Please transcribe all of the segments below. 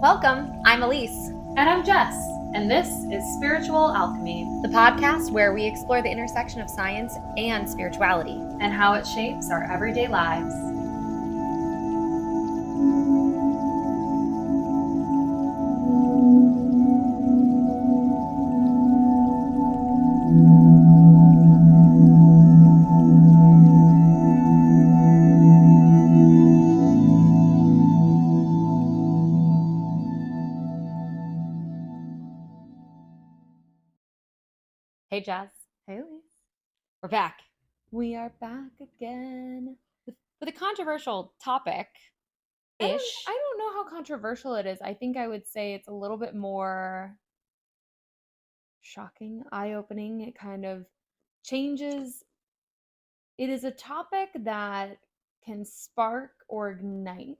Welcome, I'm Elise. And I'm Jess, and this is Spiritual Alchemy, the podcast where we explore the intersection of science and spirituality and how it shapes our everyday lives. Hey, Jess. Hey, Elise. We're back We are back again with a controversial topic-ish. I don't know how controversial it is. I think I would say it's a little bit more shocking, eye-opening. It kind of changes. It is a topic that can spark or ignite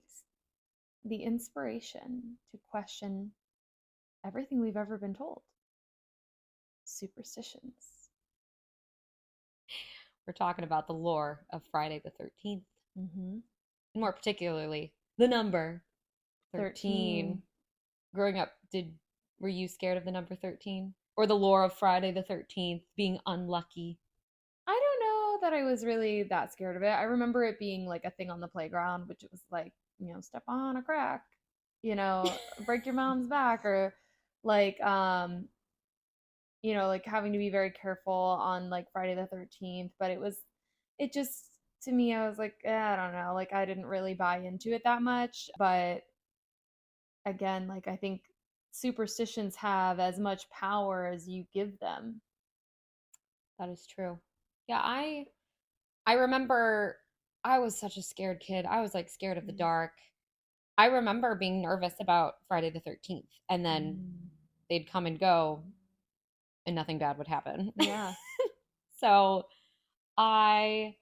the inspiration to question everything we've ever been told. Superstitions. We're talking about the lore of Friday the 13th. Mm-hmm. And more particularly, the number 13. Growing up, were you scared of the number 13? Or the lore of Friday the 13th being unlucky? I don't know that I was really that scared of it. I remember it being like a thing on the playground, which it was like, step on a crack, break your mom's back, or like, like having to be very careful on like Friday the 13th. But it just, to me, I was like, I don't know. Like, I didn't really buy into it that much. But again, like, I think superstitions have as much power as you give them. That is true. Yeah, I remember I was such a scared kid. I was like scared of the dark. I remember being nervous about Friday the 13th, and then they'd come and go and nothing bad would happen. Yeah. So I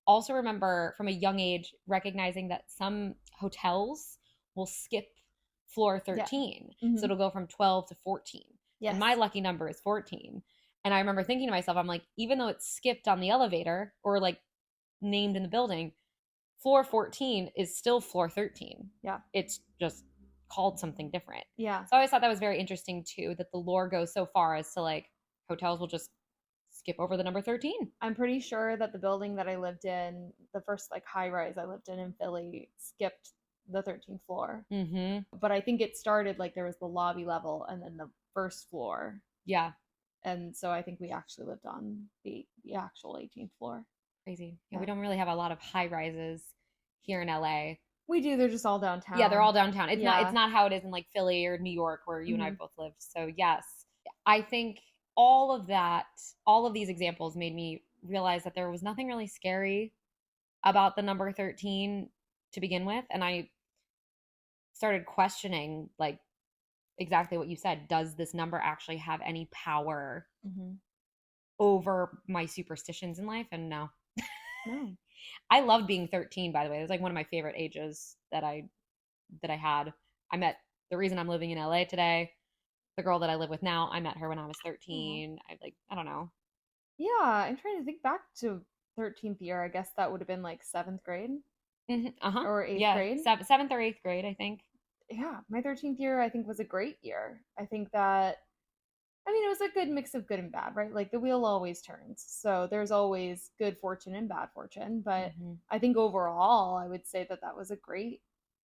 also remember from a young age recognizing that some hotels will skip floor 13. Yeah. Mm-hmm. So it'll go from 12 to 14. Yes. And my lucky number is 14. And I remember thinking to myself, I'm like, even though it's skipped on the elevator or like named in the building, floor 14 is still floor 13. Yeah. It's just called something different. Yeah. So I always thought that was very interesting too, that the lore goes so far as to like hotels will just skip over the number 13. I'm pretty sure that the building that I lived in, the first like high rise I lived in Philly, skipped the 13th floor. Mm-hmm. But I think it started like there was the lobby level and then the first floor. Yeah. And so I think we actually lived on the actual 18th floor. Crazy. Yeah, we don't really have a lot of high rises here in LA. We do. They're just all downtown. Yeah, they're all downtown. It's not how it is in like Philly or New York where you and I both lived. So yes, I think all of these examples made me realize that there was nothing really scary about the number 13 to begin with. And I started questioning like exactly what you said. Does this number actually have any power over my superstitions in life? And no. I loved being 13, by the way. It was like one of my favorite ages that I had. The reason I'm living in LA today, the girl that I live with now, I met her when I was 13. I don't know. Yeah, I'm trying to think back to 13th year. I guess that would have been like 7th grade. Or 8th grade. 7th or 8th grade, I think. Yeah, my 13th year, I think, was a great year. I think that, it was a good mix of good and bad, right? Like the wheel always turns. So there's always good fortune and bad fortune. But I think overall, I would say that was a great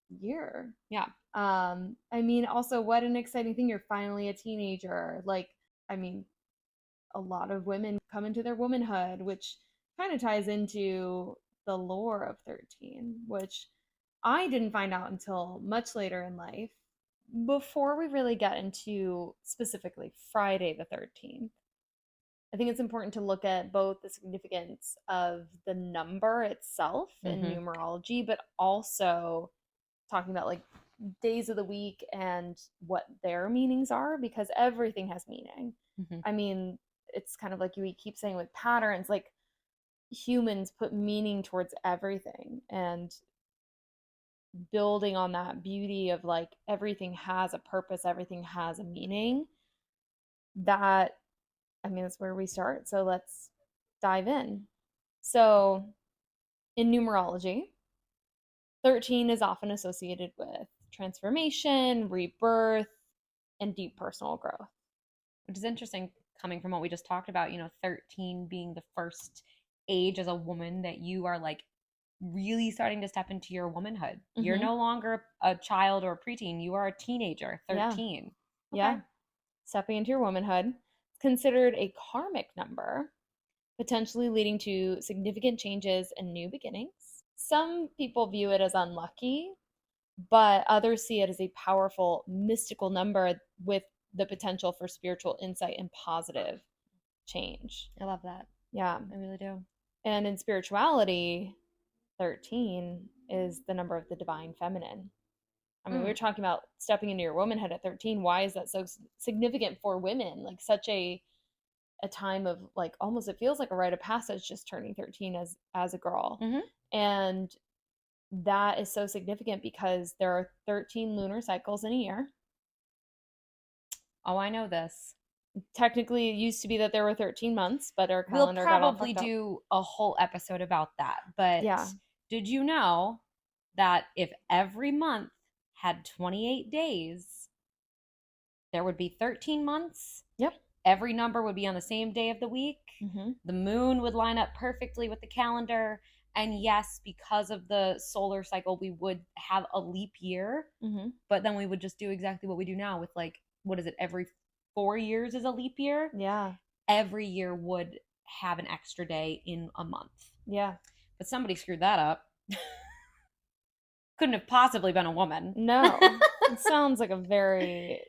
year. Yeah. Also, what an exciting thing. You're finally a teenager. A lot of women come into their womanhood, which kind of ties into the lore of 13, which I didn't find out until much later in life. Before we really get into specifically Friday the 13th, I think it's important to look at both the significance of the number itself in numerology, but also talking about like days of the week and what their meanings are, because everything has meaning. It's kind of like we keep saying with patterns, like humans put meaning towards everything, and building on that beauty of like everything has a purpose, everything has a meaning. That's where we start. So let's dive in. So in numerology, 13 is often associated with transformation, rebirth, and deep personal growth. Which is interesting coming from what we just talked about, 13 being the first age as a woman that you are like really starting to step into your womanhood. You're no longer a child or a preteen. You are a teenager, 13. Yeah. Okay. Stepping into your womanhood. It's considered a karmic number, potentially leading to significant changes and new beginnings. Some people view it as unlucky, but others see it as a powerful mystical number with the potential for spiritual insight and positive change. I love that. Yeah. I really do. And in spirituality, 13 is the number of the divine feminine. I mean, we were talking about stepping into your womanhood at 13. Why is that so significant for women? Like such a time of like almost it feels like a rite of passage just turning 13 as a girl. And that is so significant because there are 13 lunar cycles in a year. Oh, I know this. Technically, it used to be that there were 13 months, but our calendar got all fucked up. We'll probably do a whole episode about that. But did you know that if every month had 28 days, there would be 13 months? Yep. Every number would be on the same day of the week. The moon would line up perfectly with the calendar. And yes, because of the solar cycle, we would have a leap year. But then we would just do exactly what we do now with like, what is it, every 4 years is a leap year? Yeah. Every year would have an extra day in a month. Yeah. But somebody screwed that up. Couldn't have possibly been a woman. No. It sounds like a very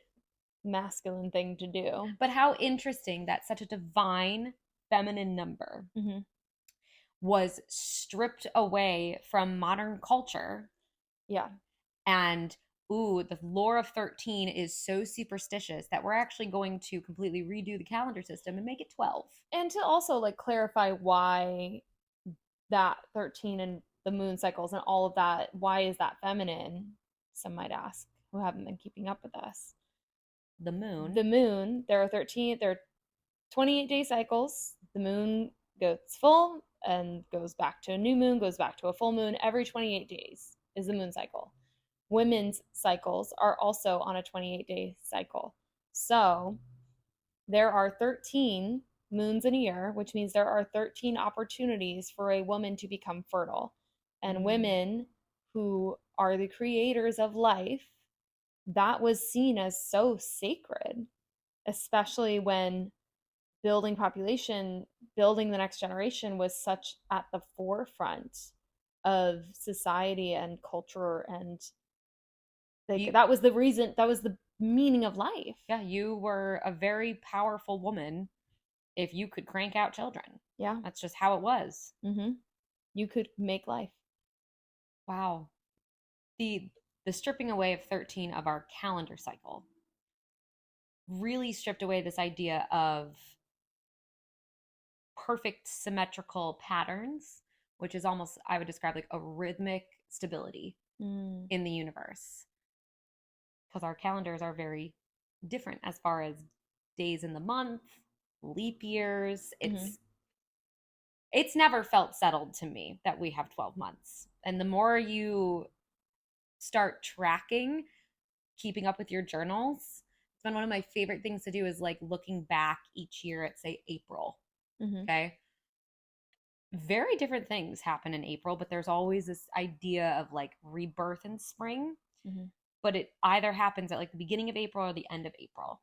masculine thing to do. But how interesting that such a divine feminine number was stripped away from modern culture. Yeah. And the lore of 13 is so superstitious that we're actually going to completely redo the calendar system and make it 12. And to also like clarify why that 13 and the moon cycles and all of that, why is that feminine? Some might ask who haven't been keeping up with us. The moon, there are 28-day cycles. The moon goes full and goes back to a new moon, goes back to a full moon. Every 28 days is the moon cycle. Women's cycles are also on a 28-day cycle. So there are 13 moons in a year, which means there are 13 opportunities for a woman to become fertile. And women who are the creators of life, that was seen as so sacred, especially when building population, building the next generation was such at the forefront of society and culture, and that was the reason, that was the meaning of life. Yeah, you were a very powerful woman if you could crank out children. Yeah. That's just how it was. You could make life. Wow. The stripping away of 13 of our calendar cycle really stripped away this idea of perfect symmetrical patterns, which is almost, I would describe like a rhythmic stability in the universe. Because our calendars are very different as far as days in the month, leap years. It's never felt settled to me that we have 12 months. And the more you start tracking, keeping up with your journals, it's been one of my favorite things to do is like looking back each year at, say, April. Okay. Very different things happen in April, but there's always this idea of like rebirth in spring. But it either happens at like the beginning of April or the end of April,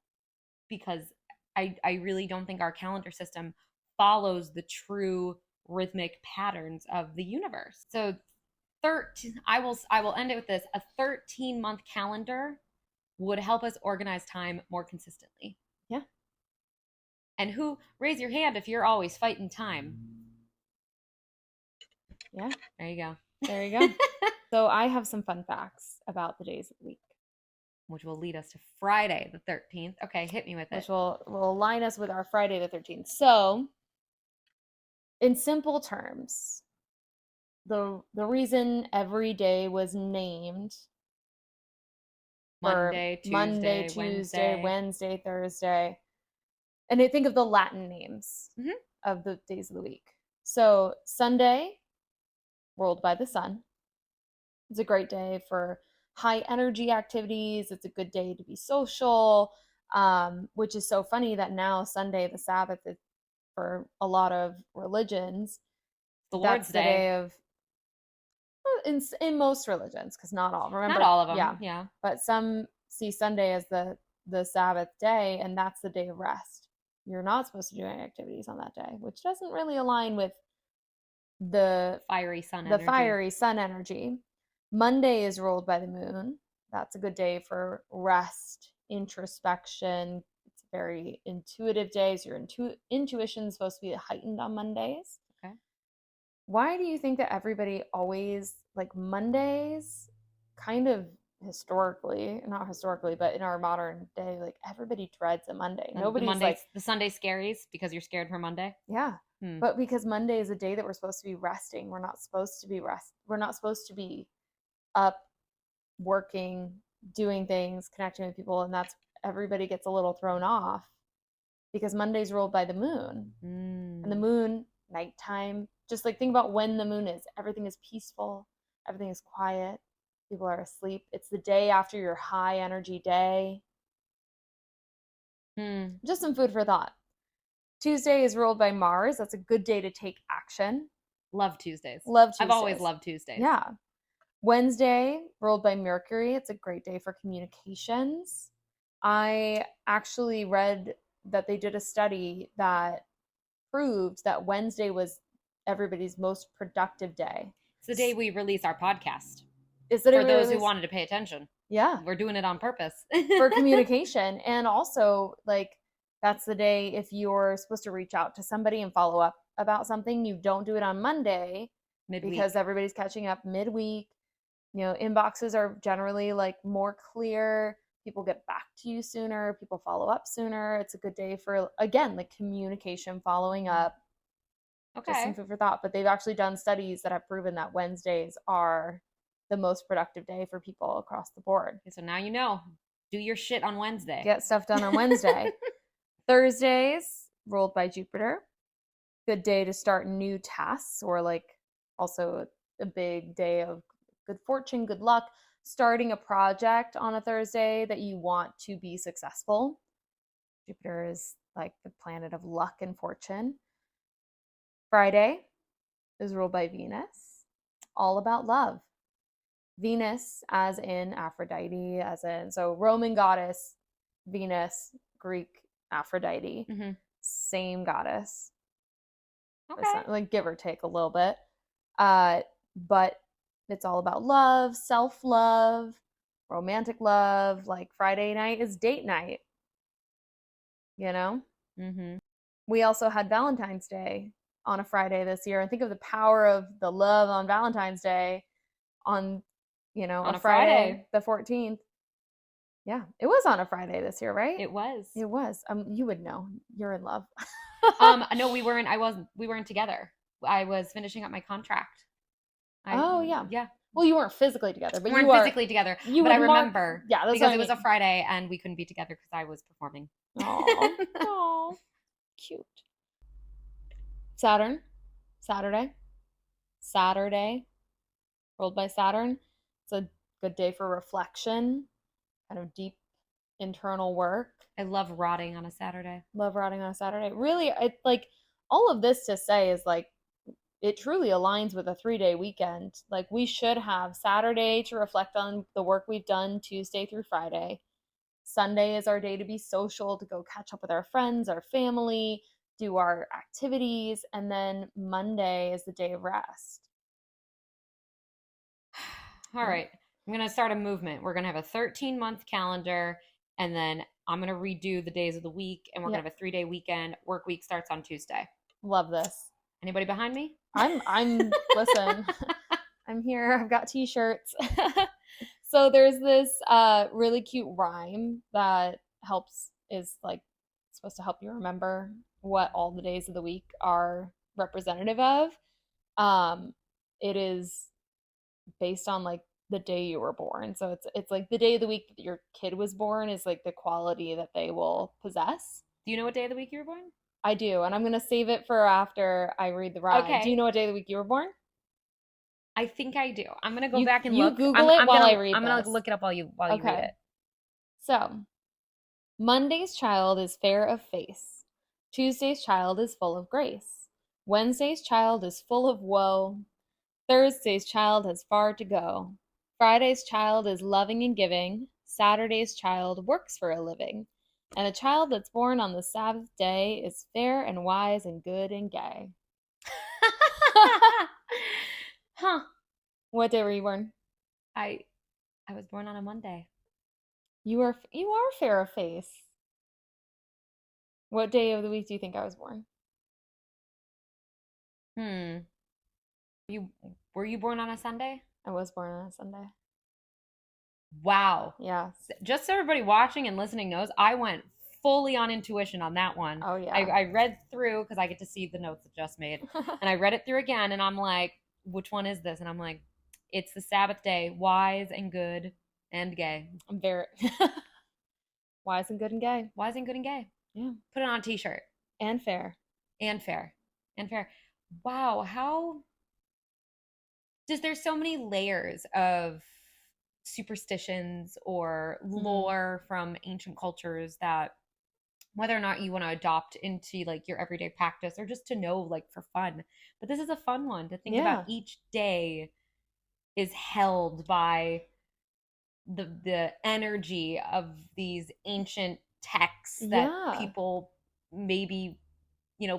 because I really don't think our calendar system follows the true rhythmic patterns of the universe. So 13, I will end it with this. A 13-month calendar would help us organize time more consistently. Yeah. And raise your hand if you're always fighting time. Yeah. There you go. There you go. So I have some fun facts about the days of the week, which will lead us to Friday the 13th. Okay, hit me with it. Which will align us with our Friday the 13th. So, in simple terms, the reason every day was named Monday, Tuesday, Wednesday, Thursday, and I think of the Latin names of the days of the week. So Sunday, ruled by the sun. It's a great day for high energy activities. It's a good day to be social, which is so funny that now Sunday, the Sabbath, is, for a lot of religions, The that's Lord's the Day. day of, in most religions, because not all. Remember, Not all of them. yeah, Yeah. but some see Sunday as the Sabbath day, and that's the day of rest. You're not supposed to do any activities on that day, which doesn't really align with the Fiery sun the energy. fiery sun energy. Monday is ruled by the moon. That's a good day for rest, introspection. It's a very intuitive day. So your intuition is supposed to be heightened on Mondays. Okay. Why do you think that everybody always like Mondays, kind of historically, not historically, but in our modern day, like everybody dreads a Monday. Nobody's like, The Sunday scaries because you're scared for Monday. yeah. Hmm. But because Monday is a day that we're supposed to be resting, we're not supposed to be we're not supposed to be up, working, doing things, connecting with people, and that's everybody gets a little thrown off because Monday's ruled by the moon. And the moon, nighttime, just like think about when the moon is. Everything is peaceful, everything is quiet, people are asleep. It's the day after your high energy day. Just some food for thought. Tuesday is ruled by Mars. That's a good day to take action. Love Tuesdays. Love Tuesdays. I've always loved Tuesdays. Yeah. Wednesday, ruled by Mercury. It's a great day for communications. I actually read that they did a study that proved that Wednesday was everybody's most productive day. It's the day we release our podcast. Is that for those who wanted to pay attention? Yeah. We're doing it on purpose. For communication. And also, like, that's the day if you're supposed to reach out to somebody and follow up about something, you don't do it on Monday midweek because everybody's catching up midweek. You know, inboxes are generally like more clear. People get back to you sooner. People follow up sooner. It's a good day for, again, like communication, following up. Okay. Just some food for thought. But they've actually done studies that have proven that Wednesdays are the most productive day for people across the board. Okay, so now you know. Do your shit on Wednesday. Get stuff done on Wednesday. Thursdays, ruled by Jupiter. Good day to start new tasks, or like also a big day of good fortune, good luck. Starting a project on a Thursday that you want to be successful. Jupiter is like the planet of luck and fortune. Friday is ruled by Venus. All about love. Venus, as in Aphrodite, as in, so Roman goddess, Venus, Greek Aphrodite, same goddess. Okay. Like give or take a little bit. But it's all about love, self-love, romantic love. Like Friday night is date night, you know? We also had Valentine's Day on a Friday this year. And think of the power of the love on Valentine's Day on, you know, on a Friday, the 14th. Yeah, it was on a Friday this year, right? It was. It was. You would know. You're in love. No, we weren't. We weren't together. I was finishing up my contract. Yeah. Well, you weren't physically together, but we weren't physically together. But I remember, yeah, because it was a Friday and we couldn't be together because I was performing. Oh, cute. Saturday, ruled by Saturn. It's a good day for reflection, kind of deep internal work. I love rotting on a Saturday. Really, it's like all of this to say is like it truly aligns with a 3-day weekend. Like we should have Saturday to reflect on the work we've done Tuesday through Friday. Sunday is our day to be social, to go catch up with our friends, our family, do our activities, and then Monday is the day of rest. All right. I'm going to start a movement. We're going to have a 13-month calendar, and then I'm going to redo the days of the week, and we're going to have a 3-day weekend. Work week starts on Tuesday. Love this. Anybody behind me? I'm listen. I'm here. I've got t-shirts. So there's this really cute rhyme that is like supposed to help you remember what all the days of the week are representative of. It is based on like the day you were born. So it's like the day of the week that your kid was born is like the quality that they will possess. Do you know what day of the week you were born? I do, and I'm going to save it for after I read the rhyme. Okay. Do you know what day of the week you were born? I think I do. I'm gonna go You back and you look. Google it while I read I'm gonna this. look it up while you read Okay. it. So, Monday's child is fair of face. Tuesday's child is full of grace. Wednesday's child is full of woe. Thursday's child has far to go. Friday's child is loving and giving. Saturday's child works for a living. And a child that's born on the Sabbath day is fair and wise and good and gay. Huh. What day were you born? I I was born on a Monday. You are fair of face. What day of the week do you think I was born? Hmm. You were you born on a Sunday? I was born on a Sunday. Wow. Yeah. Just so everybody watching and listening knows, I went fully on intuition on that one. Oh I, yeah. I read through because I get to see the notes that Jess made, and I read it through again, and I'm like, which one is this? And I'm like, it's the Sabbath day, wise and good and gay. I'm very wise and good and gay. Wise and good and gay. Yeah. Put it on a t-shirt. And fair. And fair. And fair. Wow, how does there's so many layers of superstitions or Mm-hmm. lore from ancient cultures that whether or not you want to adopt into like your everyday practice or just to know like for fun. But this is a fun one to think about. Yeah. Each day is held by the energy of these ancient texts that Yeah. people maybe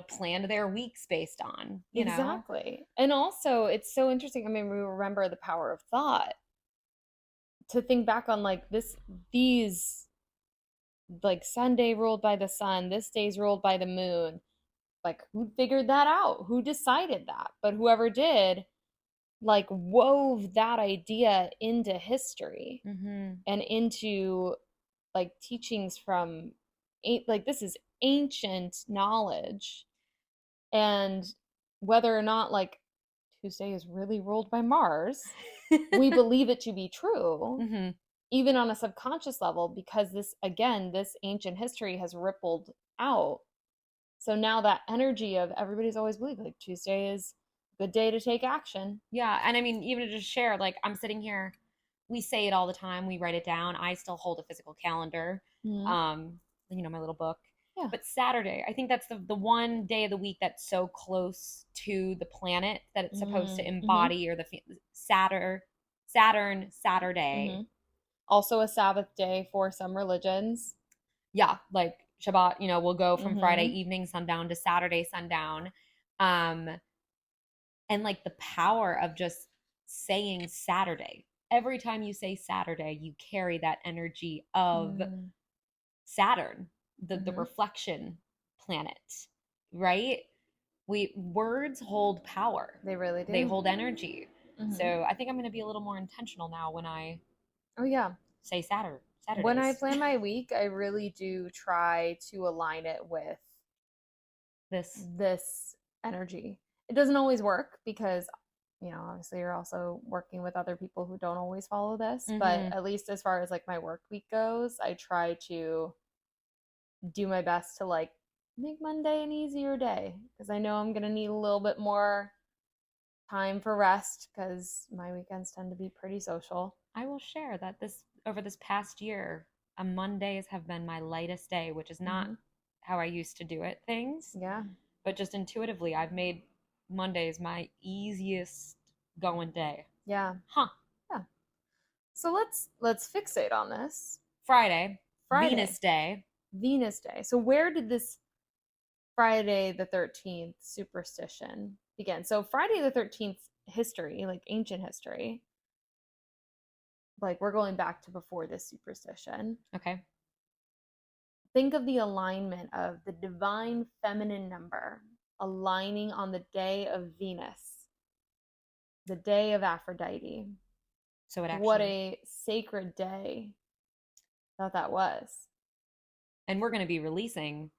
planned their weeks based on. Exactly. And also, it's so interesting. I mean, we remember the power of thought to think back on like these like Sunday ruled by the sun, this day's ruled by the moon. Like, who figured that out? Who decided that? But whoever did, like, wove that idea into history Mm-hmm. and into like teachings from like this is ancient knowledge. And whether or not like Tuesday is really ruled by Mars, we believe it to be true, Mm-hmm. even on a subconscious level, because this, again, this ancient history has rippled out. So now that energy of everybody's always believed like Tuesday is a good day to take action. Yeah, and I mean, even to just share, like I'm sitting here, we say it all the time, we write it down. I still hold a physical calendar, Mm-hmm. um, my little book. Yeah. But Saturday, I think that's the one day of the week that's so close to the planet that it's supposed to Mm-hmm. embody, or the Saturn, Mm-hmm. Saturday. Also a Sabbath day for some religions. Yeah, like Shabbat, we'll go from Friday Mm-hmm. evening sundown to Saturday sundown. Um, and like the power of just saying Saturday. Every time you say Saturday, you carry that energy of Saturn, the Mm-hmm. reflection planet, right? We words hold power. They really They do. hold energy. Mm-hmm. So I think I'm going to be a little more intentional now when I Oh yeah. say When I Saturdays. plan my week, I really do try to align it with This. this energy. It doesn't always work because, obviously you're also working with other people who don't always follow this. But Mm-hmm. at least as far as like my work week goes, I try to do my best to like make Monday an easier day because I know I'm going to need a little bit more time for rest because my weekends tend to be pretty social. I will share that this over this past year, Mondays have been my lightest day, which is not Mm-hmm. how I used to do it things, Yeah. but just intuitively, I've made Mondays my easiest going day. Yeah. Huh. Yeah. So let's fixate on this. Friday, Friday, Venus Day. Venus Day. So where did this Friday the 13th superstition begin? So Friday the 13th history, like ancient history, like we're going back to before this superstition. Okay. Think of the alignment of the divine feminine number aligning on the day of Venus, the day of Aphrodite. So it What actually, a sacred day that was. and we're going to be releasing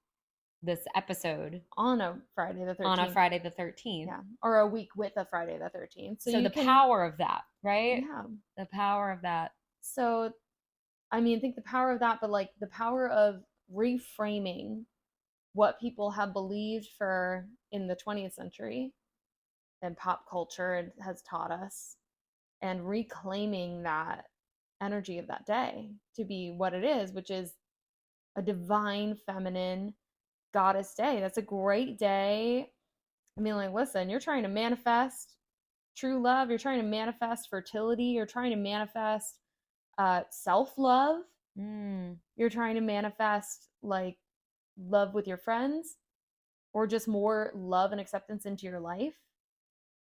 this episode On a Friday the on a 13th. Friday the 13th. Yeah. Or a week with a Friday the 13th. So So you the can, power of that, right? yeah. The power of that. So, I mean, think the power of that, but like the power of reframing what people have believed for in the 20th century and pop culture has taught us, and reclaiming that energy of that day to be what it is, which is a divine feminine goddess day. That's a great day. I mean, like, listen, you're trying to manifest true love, you're trying to manifest fertility, you're trying to manifest self-love, you're trying to manifest like love with your friends, or just more love and acceptance into your life.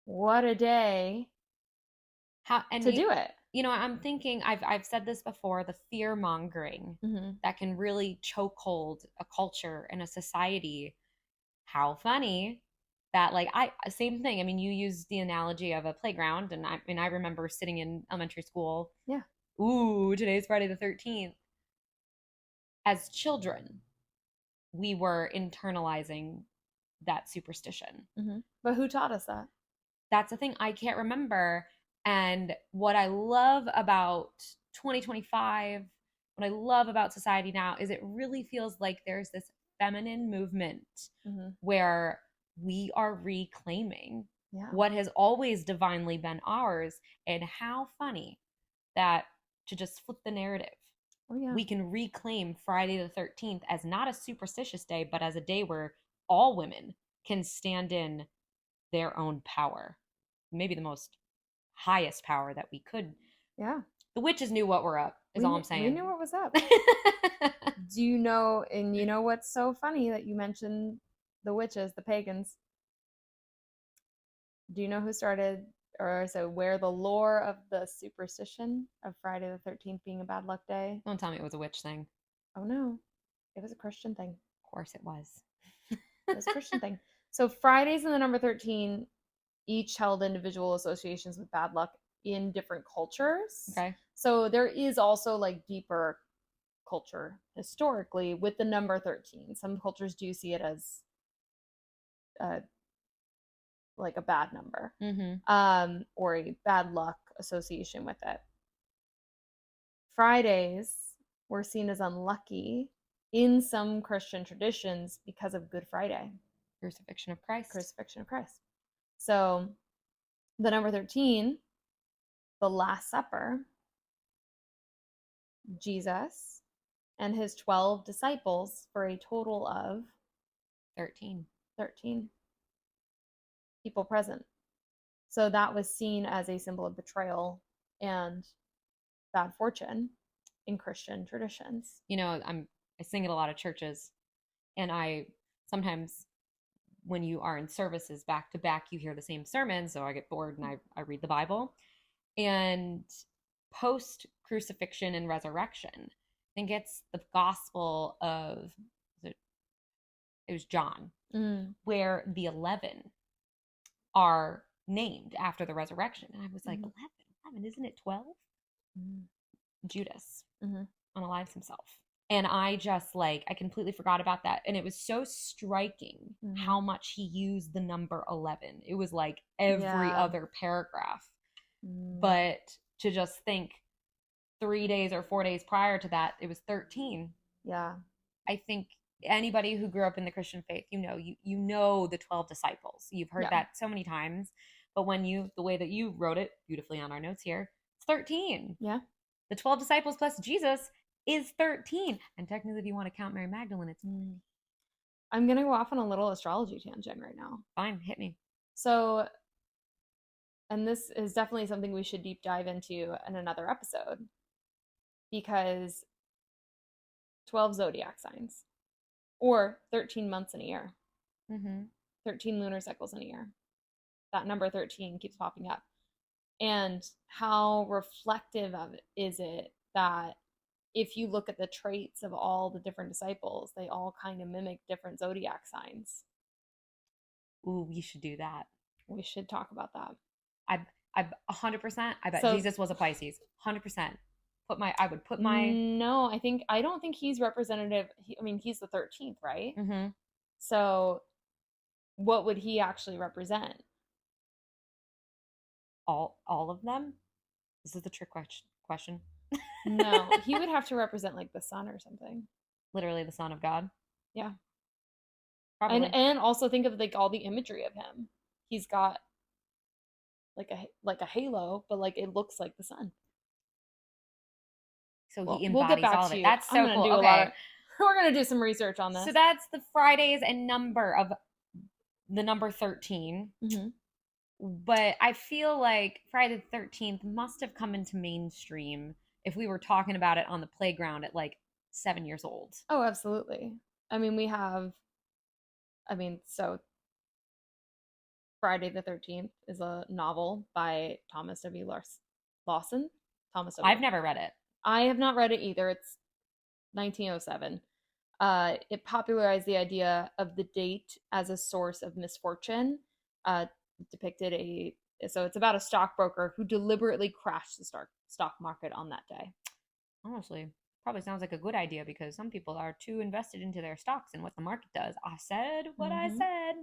What a day to do it. I'm thinking, I've said this before, the fear mongering that can really chokehold a culture and a society. How funny that, like, same thing. I mean, you used the analogy of a playground, and I remember sitting in elementary school. Yeah. Ooh, today's Friday the 13th. As children, we were internalizing that superstition. But who taught us that? That's the thing. I can't remember. And what I love about 2025, what I love about society now, is it really feels like there's this feminine movement where we are reclaiming what has always divinely been ours. And how funny that, to just flip the narrative, we can reclaim Friday the 13th as not a superstitious day, but as a day where all women can stand in their own power. Maybe the most highest power that we could. Yeah. The witches knew what were up, is all I'm saying. We knew what was up. Do you know, and you know what's so funny that you mentioned the witches, the pagans? Do you know who started, or so where the lore of the superstition of Friday the 13th being a bad luck day? Don't tell me it was a witch thing. Oh no, it was a Christian thing. Of course it was. It was a Christian thing. So Fridays and the number 13 each held individual associations with bad luck in different cultures. Okay. So there is also like deeper culture historically with the number 13. Some cultures do see it as like a bad number, or a bad luck association with it. Fridays were seen as unlucky in some Christian traditions because of Good Friday. Crucifixion of Christ. Crucifixion of Christ. So the number 13, the Last Supper, Jesus and his 12 disciples, for a total of 13 people present. So that was seen as a symbol of betrayal and bad fortune in Christian traditions. I sing at a lot of churches, and I sometimes, when you are in services back to back, you hear the same sermon, so I get bored and I read the Bible. And post crucifixion and resurrection, I think it's the gospel of, it was John, where the 11 are named after the resurrection. And I was like, 11, isn't it 12? Judas unalives himself. And I just, like, I completely forgot about that. And it was so striking how much he used the number 11. It was like every other paragraph. But to just think 3 days or 4 days prior to that, it was 13. Yeah. I think anybody who grew up in the Christian faith, you know the 12 disciples. You've heard that so many times. But when the way that you wrote it beautifully on our notes here, it's 13. Yeah. The 12 disciples plus Jesus is 13. And technically, if you want to count Mary Magdalene, it's... I'm going to go off on a little astrology tangent right now. Fine, hit me. So, and this is definitely something we should deep dive into in another episode, because 12 zodiac signs, or 13 months in a year, 13 lunar cycles in a year. That number 13 keeps popping up. And how reflective of it is it that if you look at the traits of all the different disciples, they all kind of mimic different zodiac signs. Ooh, we should do that. We should talk about that. I 100%. I bet Jesus was a Pisces. 100%. I would put my... No, I don't think he's representative. He's the 13th, right? So what would he actually represent? All of them? This is the trick question. No, he would have to represent like the sun or something. Literally the Son of God. Yeah. Probably. And also think of like all the imagery of him. He's got like a halo, but like it looks like the sun. So Well, he we'll get embodies back all of to it. you. That's I'm so gonna cool. do a lot Okay. of. We're gonna do some research on So this. that's the Fridays and the number 13. Mm-hmm. But I feel like Friday the 13th must have come into mainstream if we were talking about it on the playground at like 7 years old. Oh, absolutely. I mean, we have. So Friday the 13th is a novel by Thomas W. Lawson. Thomas W. I've never read it. I have not read it either. It's 1907. It popularized the idea of the date as a source of misfortune. Depicted so it's about a stockbroker who deliberately crashed the stock market on that day. Honestly, probably sounds like a good idea because some people are too invested into their stocks and what the market does. I said what I said.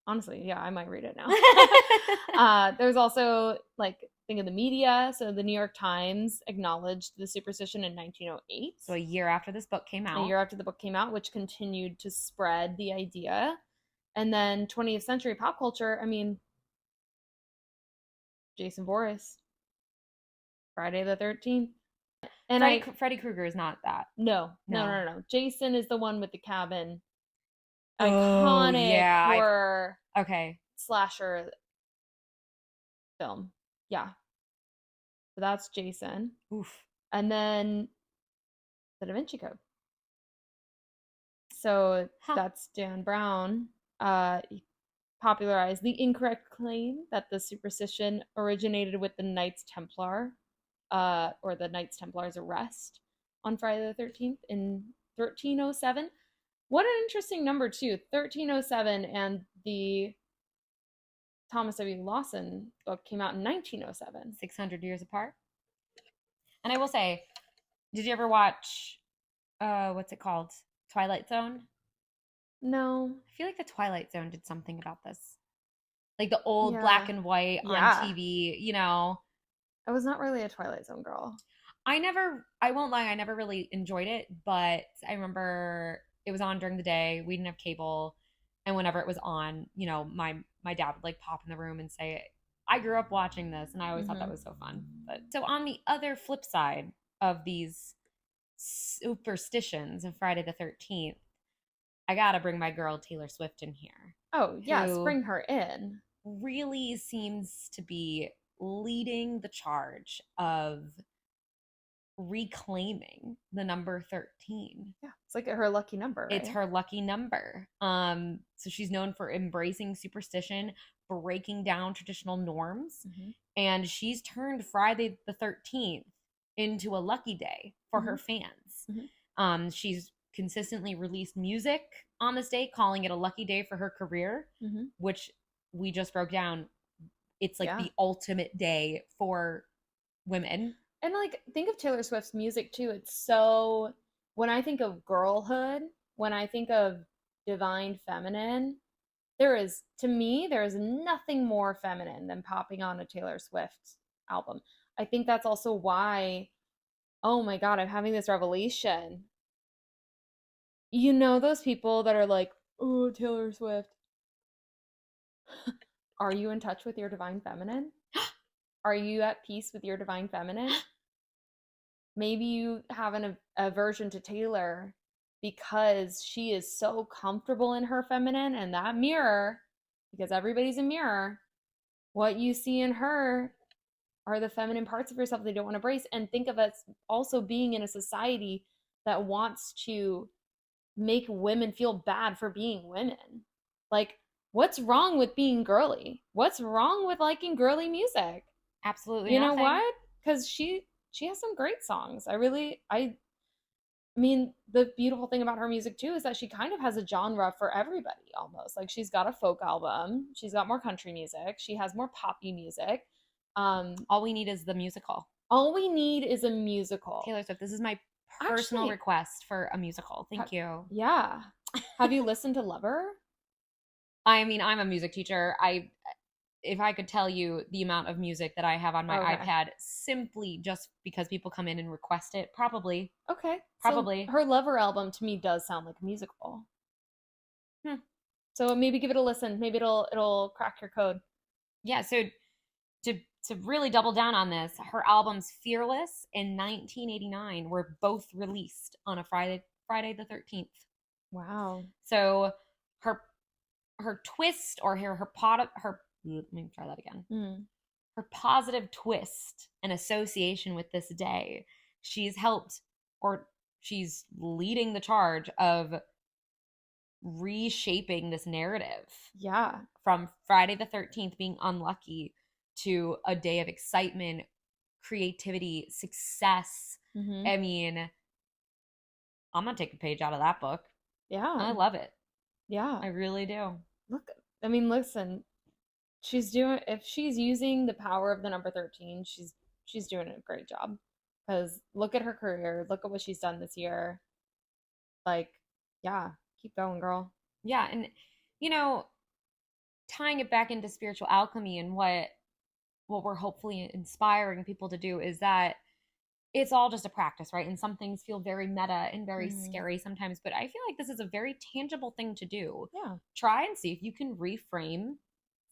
Honestly, yeah, I might read it now. There's also like think of the media. So the New York Times acknowledged the superstition in 1908. So a year after this book came out. A year after the book came out, which continued to spread the idea. And then 20th century pop culture, I mean, Jason Voorhees, Friday the 13th. And Freddy Krueger is not that. No. Jason is the one with the cabin. Oh, Iconic yeah. horror Okay. slasher film. Yeah. So that's Jason. Oof. And then the Da Vinci Code. So that's Dan Brown. He popularized the incorrect claim that the superstition originated with the Knights Templar, or the Knights Templar's arrest on Friday the 13th in 1307. What an interesting number, too. 1307, and the Thomas W. Lawson book came out in 1907. 600 years apart. And I will say, did you ever watch, what's it called? Twilight Zone? No. I feel like the Twilight Zone did something about this. Like the old black and white on TV, you know. I was not really a Twilight Zone girl. I won't lie, I never really enjoyed it, but I remember it was on during the day. We didn't have cable. And whenever it was on, you know, my dad would like pop in the room and say, I grew up watching this. And I always thought that was so fun. But so on the other flip side of these superstitions of Friday the 13th, I got to bring my girl Taylor Swift in here. Oh, yes, bring her in. Really seems to be leading the charge of reclaiming the number 13. Yeah, it's like her lucky number, right? It's her lucky number. So she's known for embracing superstition, breaking down traditional norms, and she's turned Friday the 13th into a lucky day for her fans. She's consistently released music on this day, calling it a lucky day for her career, which we just broke down. It's like the ultimate day for women. And like, think of Taylor Swift's music too. It's so, when I think of girlhood, when I think of divine feminine, there is nothing more feminine than popping on a Taylor Swift album. I think that's also why, oh my God, I'm having this revelation. You know, those people that are like, oh, Taylor Swift. Are you in touch with your divine feminine? Are you at peace with your divine feminine? Maybe you have an aversion to Taylor because she is so comfortable in her feminine, and that mirror, because everybody's a mirror, what you see in her are the feminine parts of yourself they don't want to embrace. And think of us also being in a society that wants to make women feel bad for being women. Like, what's wrong with being girly? What's wrong with liking girly music? Absolutely you nothing. know what? Because she has some great songs. I mean, the beautiful thing about her music too is that she kind of has a genre for everybody almost. Like, she's got a folk album, she's got more country music, she has more poppy music. All we need is the musical. All we need is a musical. Taylor Swift, this is my personal request for a musical. Thank you. Yeah. Have you listened to Lover? I mean, I'm a music teacher. If I could tell you the amount of music that I have on my iPad simply just because people come in and request it, probably. Okay. Probably. So her Lover album to me does sound like a musical. So maybe give it a listen. Maybe it'll crack your code. Yeah, so to to really double down on this, her albums Fearless and 1989 were both released on a Friday the 13th. Wow. So her twist, or let me try that again. Her positive twist and association with this day, she's helped, or she's leading the charge of reshaping this narrative. Yeah. From Friday the 13th being unlucky to a day of excitement, creativity, success. I mean, I'm going to take a page out of that book. Yeah. I love it. Yeah. I really do. Look, I mean, listen, if she's using the power of the number 13, she's doing a great job. Because look at her career, look at what she's done this year. Like, yeah, keep going, girl. Yeah, and you know, tying it back into spiritual alchemy and what we're hopefully inspiring people to do is that it's all just a practice, right? And some things feel very meta and very scary sometimes, but I feel like this is a very tangible thing to do. Yeah. Try and see if you can reframe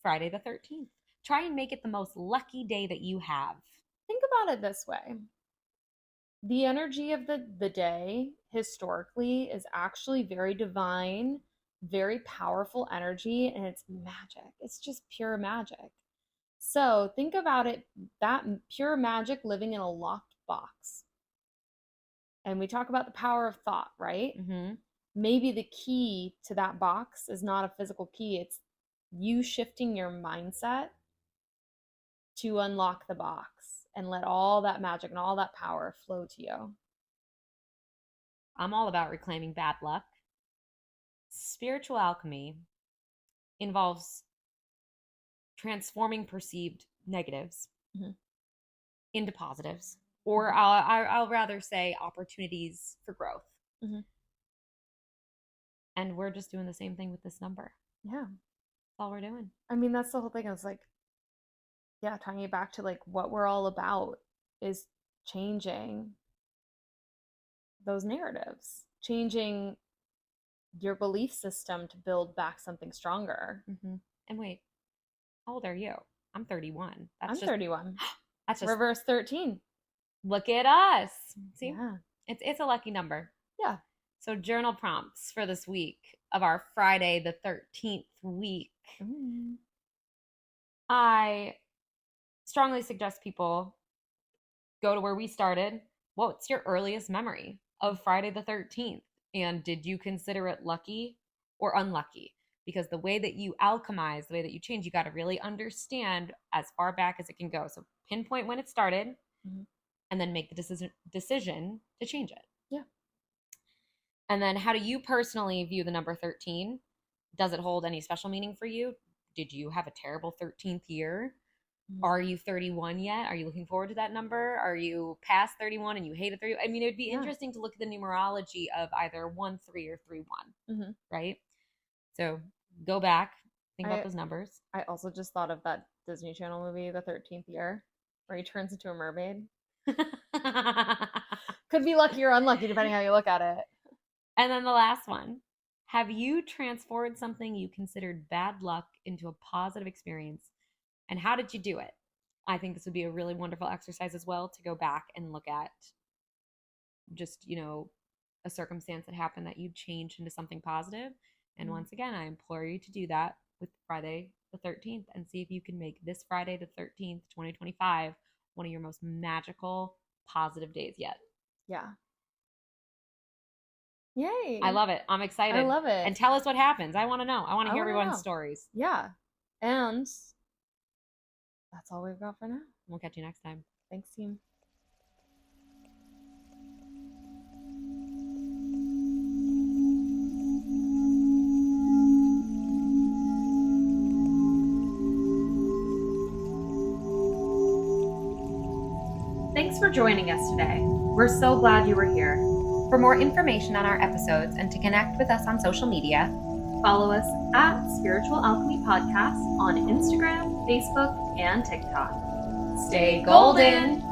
Friday the 13th. Try and make it the most lucky day that you have. Think about it this way. The energy of the day historically is actually very divine, very powerful energy, and it's magic. It's just pure magic. So think about it, that pure magic living in a locked box. And we talk about the power of thought, right? Maybe the key to that box is not a physical key. It's you shifting your mindset to unlock the box and let all that magic and all that power flow to you. I'm all about reclaiming bad luck. Spiritual alchemy involves transforming perceived negatives into positives, or I'll rather say opportunities for growth. And we're just doing the same thing with this number. Yeah. That's all we're doing. I mean, that's the whole thing. It's like, yeah, tying it back to like what we're all about is changing those narratives, changing your belief system to build back something stronger. And wait, how old are you? I'm 31. I'm 31. That's just reverse 13. Look at us. See? Yeah. It's a lucky number. Yeah. So journal prompts for this week of our Friday the 13th week. I strongly suggest people go to where we started. What's your earliest memory of Friday the 13th? And did you consider it lucky or unlucky? Because the way that you alchemize, the way that you change, you got to really understand as far back as it can go. So pinpoint when it started and then make the decision to change it. Yeah. And then how do you personally view the number 13? Does it hold any special meaning for you? Did you have a terrible 13th year? Are you 31 yet? Are you looking forward to that number? Are you past 31 and you hated 30? I mean, it would be interesting to look at the numerology of either 1-3 or 3-1, right? So go back, think about those numbers. I also just thought of that Disney Channel movie, The 13th Year, where he turns into a mermaid. Could be lucky or unlucky, depending how you look at it. And then the last one. Have you transformed something you considered bad luck into a positive experience? And how did you do it? I think this would be a really wonderful exercise as well to go back and look at just, a circumstance that happened that you changed into something positive. And once again, I implore you to do that with Friday the 13th and see if you can make this Friday the 13th, 2025, one of your most magical, positive days yet. Yeah. Yay. I love it. I'm excited. I love it. And tell us what happens. I want to know. I want to hear everyone's stories. Yeah. And that's all we've got for now. We'll catch you next time. Thanks, team. Thanks for joining us today. We're so glad you were here. For more information on our episodes and to connect with us on social media, follow us at Spiritual Alchemy Podcast on Instagram, Facebook, and TikTok. Stay golden!